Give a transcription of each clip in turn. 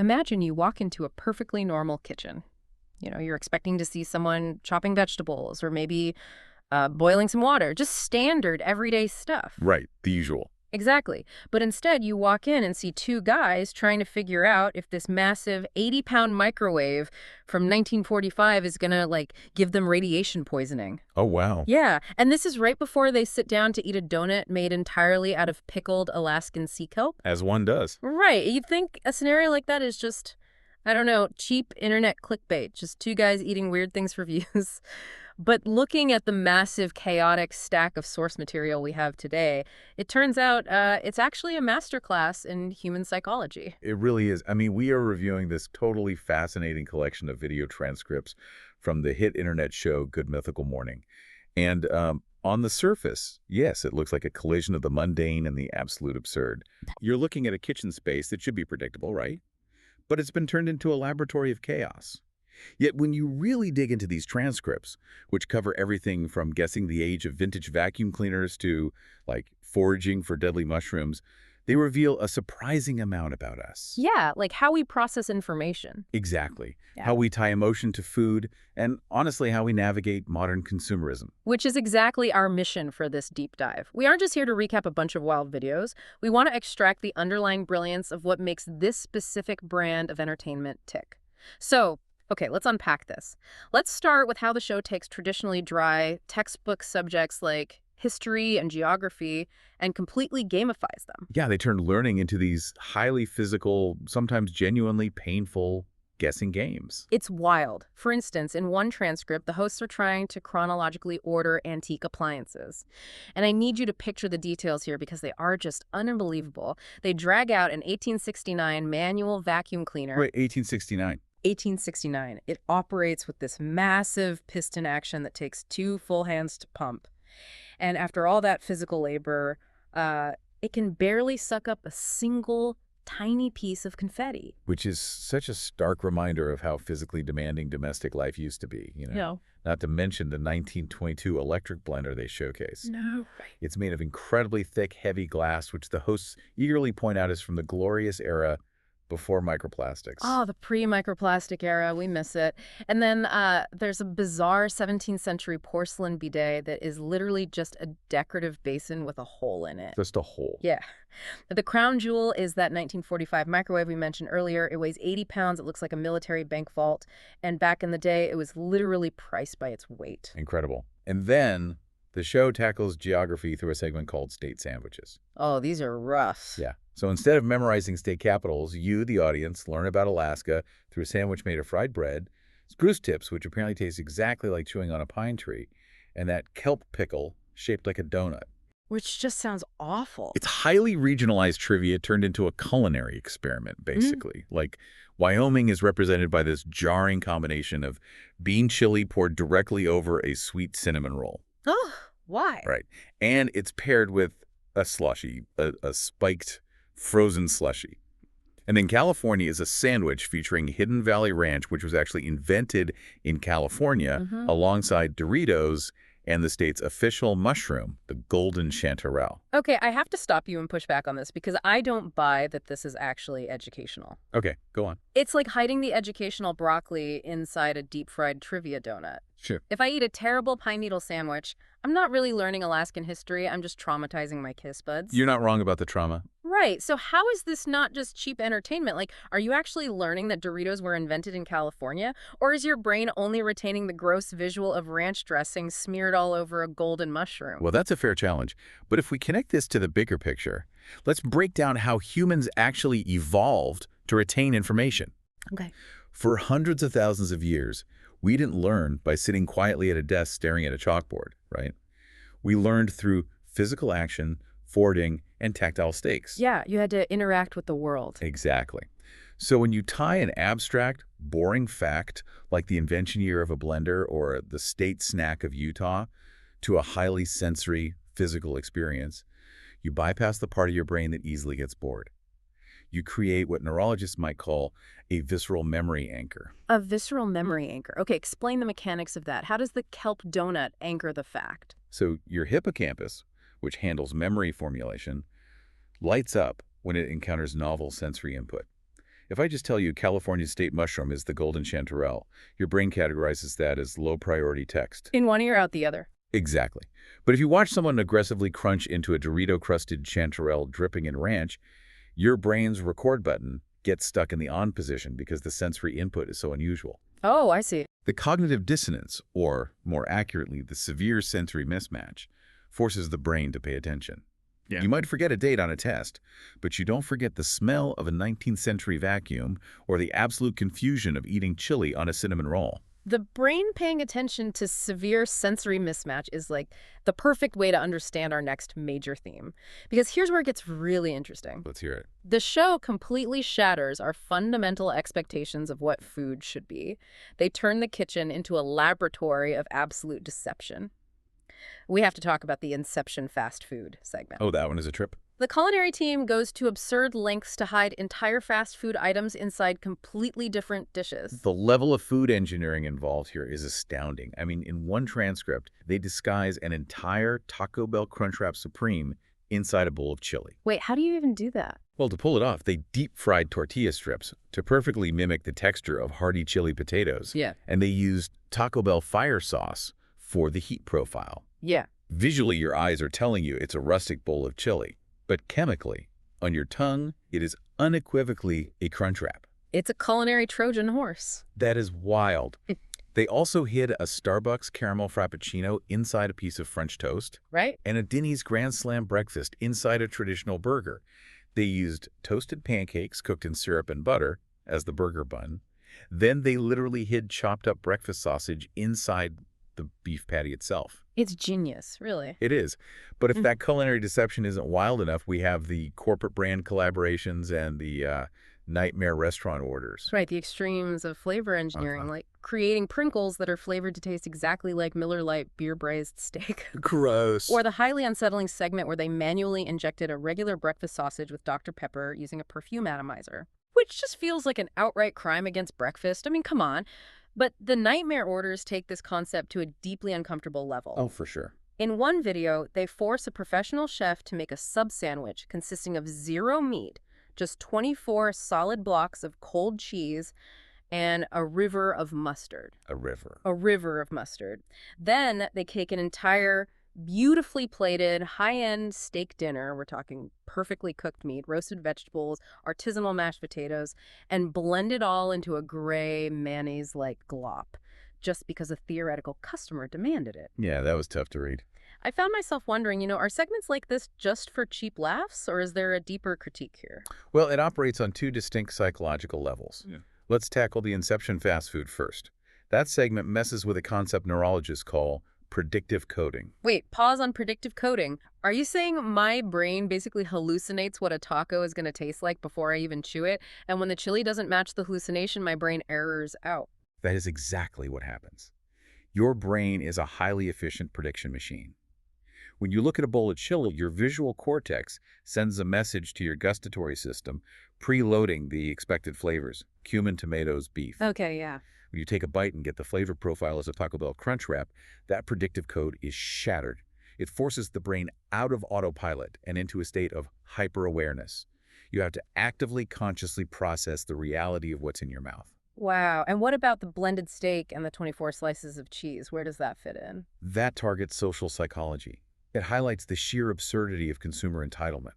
Imagine you walk into a perfectly normal kitchen. You're expecting to see someone chopping vegetables or maybe boiling some water, just standard everyday stuff. Right, the usual. Exactly. But instead, you walk in and see two guys trying to figure out if this massive 80-pound microwave from 1945 is going to, give them radiation poisoning. Oh, wow. Yeah, and this is right before they sit down to eat a donut made entirely out of pickled Alaskan sea kelp. As one does. Right. You'd think a scenario like that is just, I don't know, cheap internet clickbait, just two guys eating weird things for views. But looking at the massive, chaotic stack of source material we have today, it turns out it's actually a masterclass in human psychology. It really is. I mean, we are reviewing this totally fascinating collection of video transcripts from the hit internet show Good Mythical Morning. And on the surface, yes, it looks like a collision of the mundane and the absolute absurd. You're looking at a kitchen space that should be predictable, right? But it's been turned into a laboratory of chaos. Yet when you really dig into these transcripts, which cover everything from guessing the age of vintage vacuum cleaners to, foraging for deadly mushrooms, they reveal a surprising amount about us. Yeah, like how we process information. Exactly. Yeah. How we tie emotion to food, and honestly, how we navigate modern consumerism. Which is exactly our mission for this deep dive. We aren't just here to recap a bunch of wild videos. We want to extract the underlying brilliance of what makes this specific brand of entertainment tick. So, okay, let's unpack this. Let's start with how the show takes traditionally dry textbook subjects like history and geography and completely gamifies them. Yeah, they turn learning into these highly physical, sometimes genuinely painful guessing games. It's wild. For instance, in one transcript, the hosts are trying to chronologically order antique appliances. And I need you to picture the details here because they are just unbelievable. They drag out an 1869 manual vacuum cleaner. Right, 1869. 1869. It operates with this massive piston action that takes 2 full hands to pump. And after all that physical labor, it can barely suck up a single tiny piece of confetti. Which is such a stark reminder of how physically demanding domestic life used to be, Not to mention the 1922 electric blender they showcase. No, right. It's made of incredibly thick, heavy glass, which the hosts eagerly point out is from the glorious era before microplastics. Oh, the pre-microplastic era. We miss it. And then there's a bizarre 17th century porcelain bidet that is literally just a decorative basin with a hole in it. Just a hole. Yeah. The crown jewel is that 1945 microwave we mentioned earlier. It weighs 80 pounds. It looks like a military bank vault. And back in the day, it was literally priced by its weight. Incredible. And then the show tackles geography through a segment called State Sandwiches. Oh, these are rough. Yeah. So instead of memorizing state capitals, you, the audience, learn about Alaska through a sandwich made of fried bread, goose tips, which apparently taste exactly like chewing on a pine tree, and that kelp pickle shaped like a donut. Which just sounds awful. It's highly regionalized trivia turned into a culinary experiment, basically. Like, Wyoming is represented by this jarring combination of bean chili poured directly over a sweet cinnamon roll. Oh, why? Right. And it's paired with a slushy, a spiked frozen slushy. And then California is a sandwich featuring Hidden Valley Ranch, which was actually invented in California alongside Doritos and the state's official mushroom, the golden chanterelle. Okay, I have to stop you and push back on this because I don't buy that this is actually educational. Okay, go on. It's like hiding the educational broccoli inside a deep-fried trivia donut. Sure. If I eat a terrible pine needle sandwich, I'm not really learning Alaskan history. I'm just traumatizing my kiss buds. You're not wrong about the trauma. Right. So how is this not just cheap entertainment? Like, are you actually learning that Doritos were invented in California? Or is your brain only retaining the gross visual of ranch dressing smeared all over a golden mushroom? Well, that's a fair challenge. But if we connect this to the bigger picture, let's break down how humans actually evolved to retain information. Okay. For hundreds of thousands of years, we didn't learn by sitting quietly at a desk staring at a chalkboard, right? We learned through physical action, forwarding, and tactile stakes. Yeah, you had to interact with the world. Exactly. So when you tie an abstract, boring fact like the invention year of a blender or the state snack of Utah to a highly sensory, physical experience, you bypass the part of your brain that easily gets bored. You create what neurologists might call a visceral memory anchor. A visceral memory anchor. Okay, explain the mechanics of that. How does the kelp donut anchor the fact? So your hippocampus, which handles memory formulation, lights up when it encounters novel sensory input. If I just tell you California state mushroom is the golden chanterelle, your brain categorizes that as low-priority text. In one ear, out the other. Exactly. But if you watch someone aggressively crunch into a Dorito-crusted chanterelle dripping in ranch, your brain's record button gets stuck in the on position because the sensory input is so unusual. Oh, I see. The cognitive dissonance, or more accurately, the severe sensory mismatch, forces the brain to pay attention. Yeah. You might forget a date on a test, but you don't forget the smell of a 19th century vacuum or the absolute confusion of eating chili on a cinnamon roll. The brain paying attention to severe sensory mismatch is like the perfect way to understand our next major theme. Because here's where it gets really interesting. Let's hear it. The show completely shatters our fundamental expectations of what food should be. They turn the kitchen into a laboratory of absolute deception. We have to talk about the Inception fast food segment. Oh, that one is a trip? The culinary team goes to absurd lengths to hide entire fast food items inside completely different dishes. The level of food engineering involved here is astounding. I mean, in one transcript, they disguise an entire Taco Bell Crunchwrap Supreme inside a bowl of chili. Wait, how do you even do that? Well, to pull it off, they deep-fried tortilla strips to perfectly mimic the texture of hearty chili potatoes. Yeah. And they used Taco Bell fire sauce for the heat profile. Yeah. Visually, your eyes are telling you it's a rustic bowl of chili. But chemically, on your tongue, it is unequivocally a Crunchwrap. It's a culinary Trojan horse. That is wild. They also hid a Starbucks caramel frappuccino inside a piece of French toast. Right? And a Denny's Grand Slam breakfast inside a traditional burger. They used toasted pancakes cooked in syrup and butter as the burger bun. Then they literally hid chopped up breakfast sausage inside the beef patty itself. It's genius, really. It is. But if that culinary deception isn't wild enough, we have the corporate brand collaborations and the nightmare restaurant orders. Right, the extremes of flavor engineering, like creating Pringles that are flavored to taste exactly like Miller Lite beer-braised steak. Gross. Or the highly unsettling segment where they manually injected a regular breakfast sausage with Dr. Pepper using a perfume atomizer, which just feels like an outright crime against breakfast. I mean, come on. But the nightmare orders take this concept to a deeply uncomfortable level. Oh, for sure. In one video, they force a professional chef to make a sub-sandwich consisting of 0 meat, just 24 solid blocks of cold cheese, and a river of mustard. A river. A river of mustard. Then they cake an entire beautifully plated, high-end steak dinner. We're talking perfectly cooked meat, roasted vegetables, artisanal mashed potatoes, and blend it all into a gray mayonnaise-like glop, just because a theoretical customer demanded it. Yeah, that was tough to read. I found myself wondering, are segments like this just for cheap laughs, or is there a deeper critique here? Well, it operates on 2 distinct psychological levels. Yeah. Let's tackle the Inception fast food first. That segment messes with a concept neurologists call predictive coding. Wait, pause on predictive coding. Are you saying my brain basically hallucinates what a taco is going to taste like before I even chew it? And when the chili doesn't match the hallucination, my brain errors out? That is exactly what happens. Your brain is a highly efficient prediction machine. When you look at a bowl of chili, your visual cortex sends a message to your gustatory system, preloading the expected flavors: cumin, tomatoes, beef. Okay, yeah. When you take a bite and get the flavor profile as a Taco Bell Crunchwrap, that predictive code is shattered. It forces the brain out of autopilot and into a state of hyper-awareness. You have to actively, consciously process the reality of what's in your mouth. Wow. And what about the blended steak and the 24 slices of cheese? Where does that fit in? That targets social psychology. It highlights the sheer absurdity of consumer entitlement.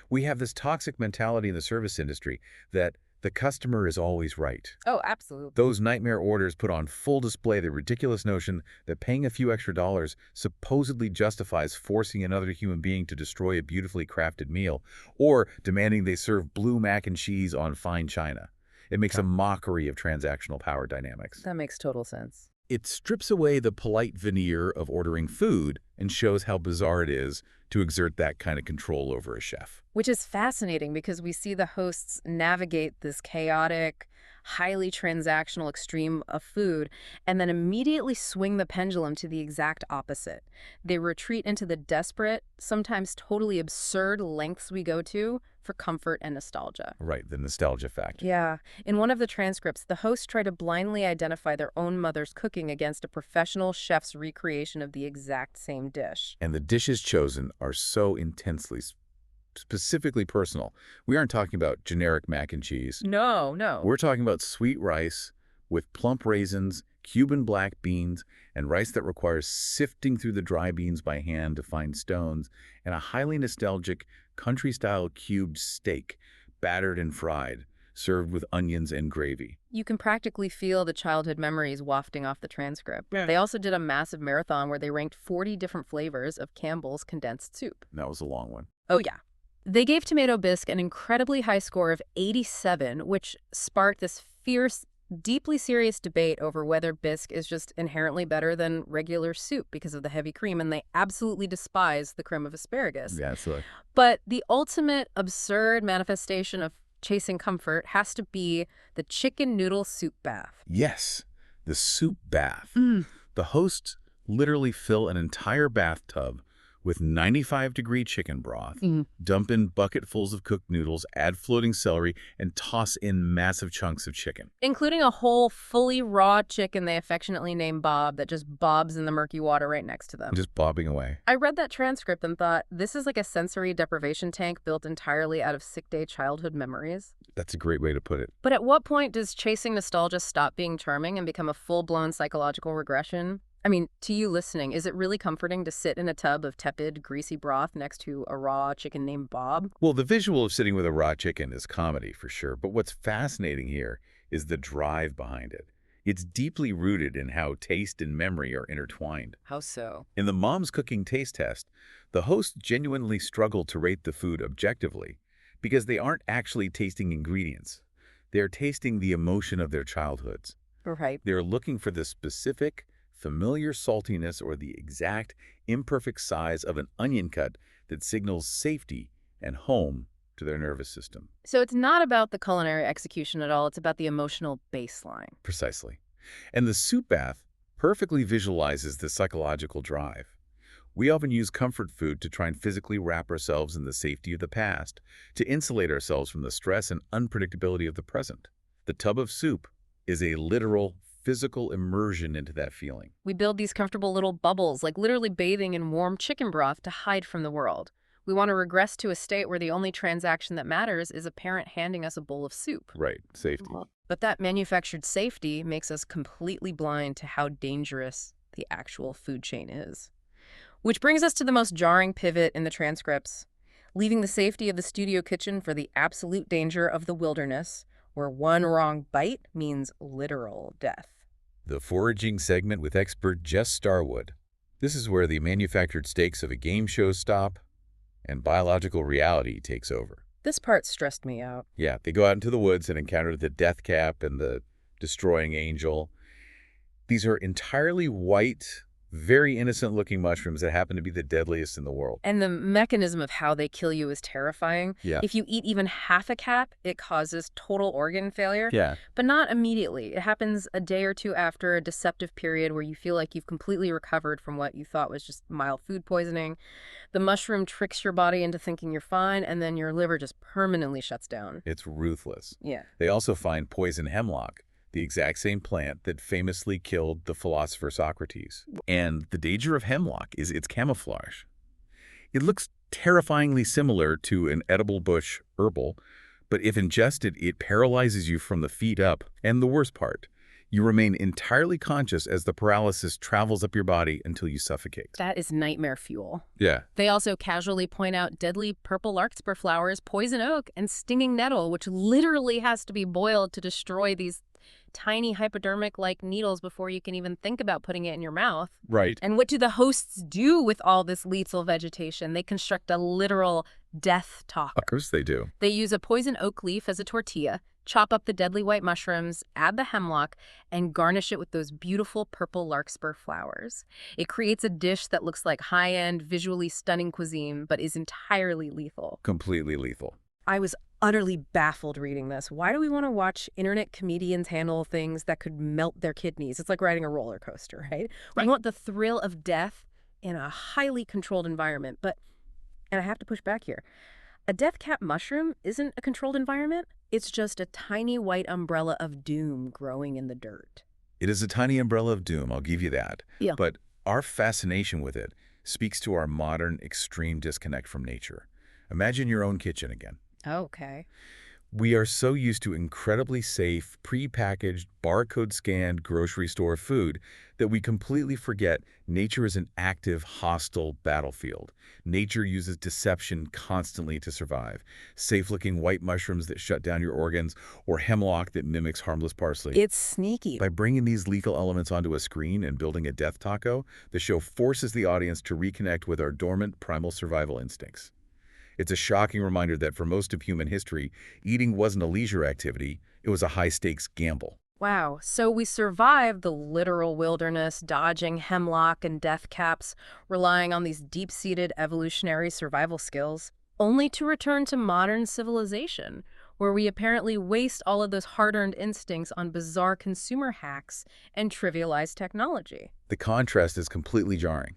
We have this toxic mentality in the service industry that the customer is always right. Oh, absolutely. Those nightmare orders put on full display the ridiculous notion that paying a few extra dollars supposedly justifies forcing another human being to destroy a beautifully crafted meal, or demanding they serve blue mac and cheese on fine china. It makes a mockery of transactional power dynamics. That makes total sense. It strips away the polite veneer of ordering food and shows how bizarre it is to exert that kind of control over a chef. Which is fascinating because we see the hosts navigate this chaotic, highly transactional extreme of food and then immediately swing the pendulum to the exact opposite. They retreat into the desperate, sometimes totally absurd lengths we go to for comfort and nostalgia. Right, the nostalgia factor. Yeah. In one of the transcripts, the hosts try to blindly identify their own mother's cooking against a professional chef's recreation of the exact same dish. And the dishes chosen are so intensely specifically personal. We aren't talking about generic mac and cheese. No, no. We're talking about sweet rice with plump raisins, Cuban black beans, and rice that requires sifting through the dry beans by hand to find stones, and a highly nostalgic country-style cubed steak, battered and fried, served with onions and gravy. You can practically feel the childhood memories wafting off the transcript. Yeah. They also did a massive marathon where they ranked 40 different flavors of Campbell's condensed soup. That was a long one. Oh, yeah. They gave tomato bisque an incredibly high score of 87, which sparked this fierce, deeply serious debate over whether bisque is just inherently better than regular soup because of the heavy cream, and they absolutely despise the creme of asparagus. Yeah, so But the ultimate absurd manifestation of chasing comfort has to be the chicken noodle soup bath. yes, the soup bath. The hosts literally fill an entire bathtub with 95-degree chicken broth, dump in bucketfuls of cooked noodles, add floating celery, and toss in massive chunks of chicken. Including a whole fully raw chicken they affectionately name Bob that just bobs in the murky water right next to them. Just bobbing away. I read that transcript and thought, this is like a sensory deprivation tank built entirely out of sick day childhood memories. That's a great way to put it. But at what point does chasing nostalgia stop being charming and become a full-blown psychological regression? I mean, to you listening, is it really comforting to sit in a tub of tepid, greasy broth next to a raw chicken named Bob? Well, the visual of sitting with a raw chicken is comedy for sure, but what's fascinating here is the drive behind it. It's deeply rooted in how taste and memory are intertwined. How so? In the Mom's Cooking Taste Test, the hosts genuinely struggle to rate the food objectively because they aren't actually tasting ingredients. They're tasting the emotion of their childhoods. Right. They're looking for the specific, familiar saltiness or the exact, imperfect size of an onion cut that signals safety and home to their nervous system. So it's not about the culinary execution at all. It's about the emotional baseline. Precisely. And the soup bath perfectly visualizes the psychological drive. We often use comfort food to try and physically wrap ourselves in the safety of the past, to insulate ourselves from the stress and unpredictability of the present. The tub of soup is a literal physical immersion into that feeling. We build these comfortable little bubbles, like literally bathing in warm chicken broth to hide from the world. We want to regress to a state where the only transaction that matters is a parent handing us a bowl of soup. Right, safety. But that manufactured safety makes us completely blind to how dangerous the actual food chain is. Which brings us to the most jarring pivot in the transcripts, leaving the safety of the studio kitchen for the absolute danger of the wilderness, where one wrong bite means literal death. The foraging segment with expert Jess Starwood. This is where the manufactured stakes of a game show stop and biological reality takes over. This part stressed me out. Yeah, they go out into the woods and encounter the death cap and the destroying angel. These are entirely white, very innocent-looking mushrooms that happen to be the deadliest in the world. And the mechanism of how they kill you is terrifying. Yeah. If you eat even half a cap, it causes total organ failure. Yeah. But not immediately. It happens a day or two after a deceptive period where you feel like you've completely recovered from what you thought was just mild food poisoning. The mushroom tricks your body into thinking you're fine, and then your liver just permanently shuts down. It's ruthless. Yeah. They also find poison hemlock, the exact same plant that famously killed the philosopher Socrates. And the danger of hemlock is its camouflage. It looks terrifyingly similar to an edible bush herbal, but if ingested, it paralyzes you from the feet up. And the worst part, you remain entirely conscious as the paralysis travels up your body until you suffocate. That is nightmare fuel. Yeah. They also casually point out deadly purple larkspur flowers, poison oak, and stinging nettle, which literally has to be boiled to destroy these tiny hypodermic-like needles before you can even think about putting it in your mouth. Right. And what do the hosts do with all this lethal vegetation? They construct a literal death talker. Of course they do. They use a poison oak leaf as a tortilla, chop up the deadly white mushrooms, add the hemlock, and garnish it with those beautiful purple larkspur flowers. It creates a dish that looks like high-end, visually stunning cuisine, but is entirely lethal. Completely lethal. I was utterly baffled reading this. Why do we want to watch internet comedians handle things that could melt their kidneys? It's like riding a roller coaster, right? We want the thrill of death in a highly controlled environment. But, and I have to push back here, a death cap mushroom isn't a controlled environment. It's just a tiny white umbrella of doom growing in the dirt. It is a tiny umbrella of doom, I'll give you that. Yeah. But our fascination with it speaks to our modern extreme disconnect from nature. Imagine your own kitchen again. Okay. We are so used to incredibly safe, pre-packaged, barcode-scanned grocery store food that we completely forget nature is an active, hostile battlefield. Nature uses deception constantly to survive. Safe-looking white mushrooms that shut down your organs, or hemlock that mimics harmless parsley. It's sneaky. By bringing these lethal elements onto a screen and building a death taco, the show forces the audience to reconnect with our dormant primal survival instincts. It's a shocking reminder that for most of human history, eating wasn't a leisure activity, it was a high-stakes gamble. Wow, so we survived the literal wilderness, dodging hemlock and death caps, relying on these deep-seated evolutionary survival skills, only to return to modern civilization, where we apparently waste all of those hard-earned instincts on bizarre consumer hacks and trivialized technology. The contrast is completely jarring.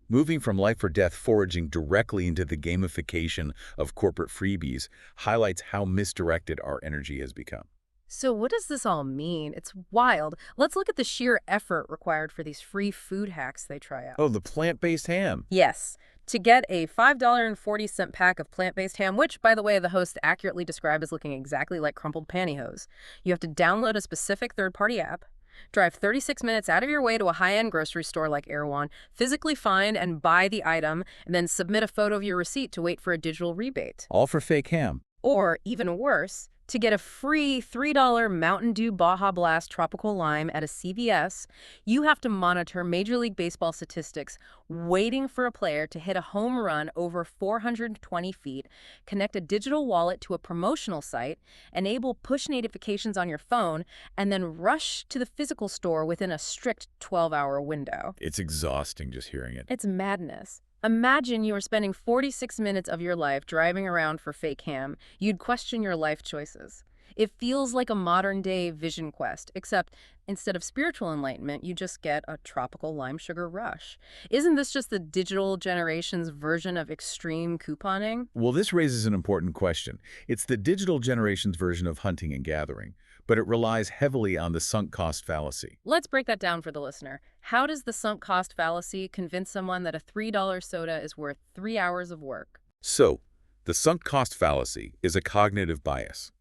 Moving from life-or-death foraging directly into the gamification of corporate freebies highlights how misdirected our energy has become. So what does this all mean? It's wild. Let's look at the sheer effort required for these free food hacks they try out. Oh, the plant-based ham. Yes. To get a $5.40 pack of plant-based ham, which, by the way, the host accurately described as looking exactly like crumpled pantyhose, you have to download a specific third-party app, drive 36 minutes out of your way to a high-end grocery store like Erewhon, physically find and buy the item, and then submit a photo of your receipt to wait for a digital rebate. All for fake ham. Or, even worse, to get a free $3 Mountain Dew Baja Blast Tropical Lime at a CVS, you have to monitor Major League Baseball statistics, waiting for a player to hit a home run over 420 feet, connect a digital wallet to a promotional site, enable push notifications on your phone, and then rush to the physical store within a strict 12-hour window. It's exhausting just hearing it. It's madness. Imagine you are spending 46 minutes of your life driving around for fake ham. You'd question your life choices. It feels like a modern-day vision quest, except instead of spiritual enlightenment, you just get a tropical lime sugar rush. Isn't this just the digital generation's version of extreme couponing? Well, this raises an important question. It's the digital generation's version of hunting and gathering, but it relies heavily on the sunk cost fallacy. Let's break that down for the listener. How does the sunk cost fallacy convince someone that a $3 soda is worth 3 hours of work? So, the sunk cost fallacy is a cognitive bias,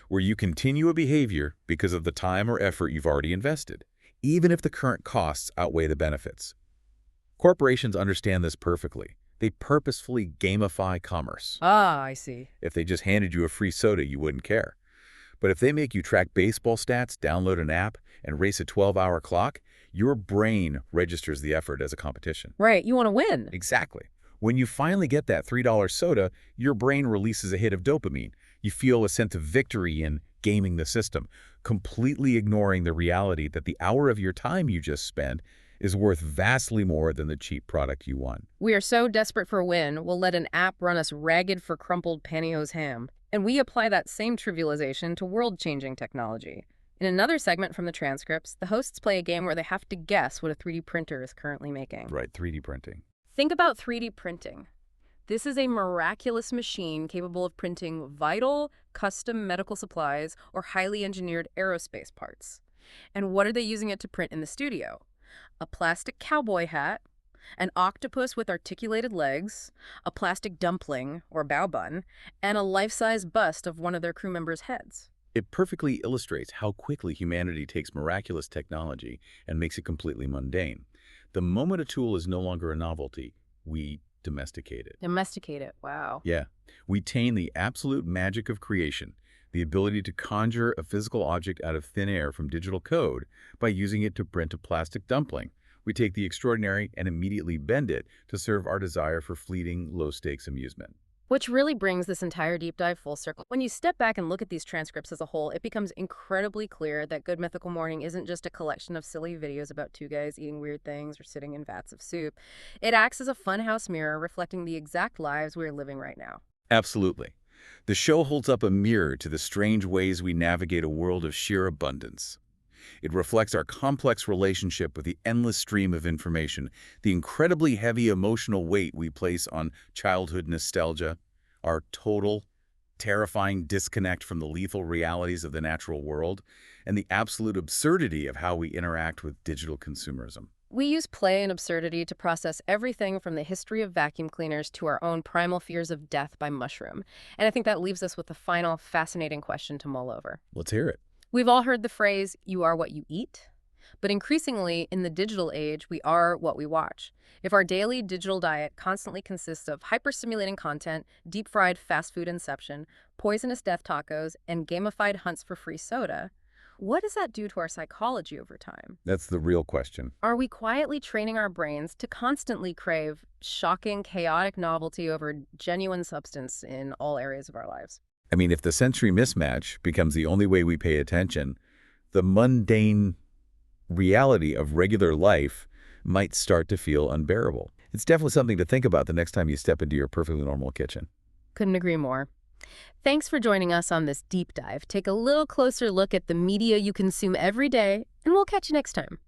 where you continue a behavior because of the time or effort you've already invested, even if the current costs outweigh the benefits. Corporations understand this perfectly. They purposefully gamify commerce. Ah, I see. If they just handed you a free soda, you wouldn't care. But if they make you track baseball stats, download an app, and race a 12-hour clock, your brain registers the effort as a competition. Right, you want to win. Exactly. When you finally get that $3 soda, your brain releases a hit of dopamine. You feel a sense of victory in gaming the system, completely ignoring the reality that the hour of your time you just spent is worth vastly more than the cheap product you won. We are so desperate for a win, we'll let an app run us ragged for crumpled pantyhose ham. And we apply that same trivialization to world-changing technology. In another segment from the transcripts, the hosts play a game where they have to guess what a 3D printer is currently making. Right, 3D printing. Think about 3D printing. This is a miraculous machine capable of printing vital, custom medical supplies or highly engineered aerospace parts. And what are they using it to print in the studio? A plastic cowboy hat, an octopus with articulated legs, a plastic dumpling or bao bun, and a life-size bust of one of their crew members' heads. It perfectly illustrates how quickly humanity takes miraculous technology and makes it completely mundane. The moment a tool is no longer a novelty, we domesticate it. Domesticate it, wow. Yeah, we tame the absolute magic of creation, the ability to conjure a physical object out of thin air from digital code by using it to print a plastic dumpling. We take the extraordinary and immediately bend it to serve our desire for fleeting, low-stakes amusement. Which really brings this entire deep dive full circle. When you step back and look at these transcripts as a whole, it becomes incredibly clear that Good Mythical Morning isn't just a collection of silly videos about two guys eating weird things or sitting in vats of soup. It acts as a funhouse mirror reflecting the exact lives we are living right now. Absolutely. The show holds up a mirror to the strange ways we navigate a world of sheer abundance. It reflects our complex relationship with the endless stream of information, the incredibly heavy emotional weight we place on childhood nostalgia, our total, terrifying disconnect from the lethal realities of the natural world, and the absolute absurdity of how we interact with digital consumerism. We use play and absurdity to process everything from the history of vacuum cleaners to our own primal fears of death by mushroom. And I think that leaves us with the final fascinating question to mull over. Let's hear it. We've all heard the phrase, "you are what you eat." But increasingly, in the digital age, we are what we watch. If our daily digital diet constantly consists of hyper-stimulating content, deep-fried fast food inception, poisonous death tacos, and gamified hunts for free soda, what does that do to our psychology over time? That's the real question. Are we quietly training our brains to constantly crave shocking, chaotic novelty over genuine substance in all areas of our lives? I mean, if the sensory mismatch becomes the only way we pay attention, the mundane reality of regular life might start to feel unbearable. It's definitely something to think about the next time you step into your perfectly normal kitchen. Couldn't agree more. Thanks for joining us on this deep dive. Take a little closer look at the media you consume every day, and we'll catch you next time.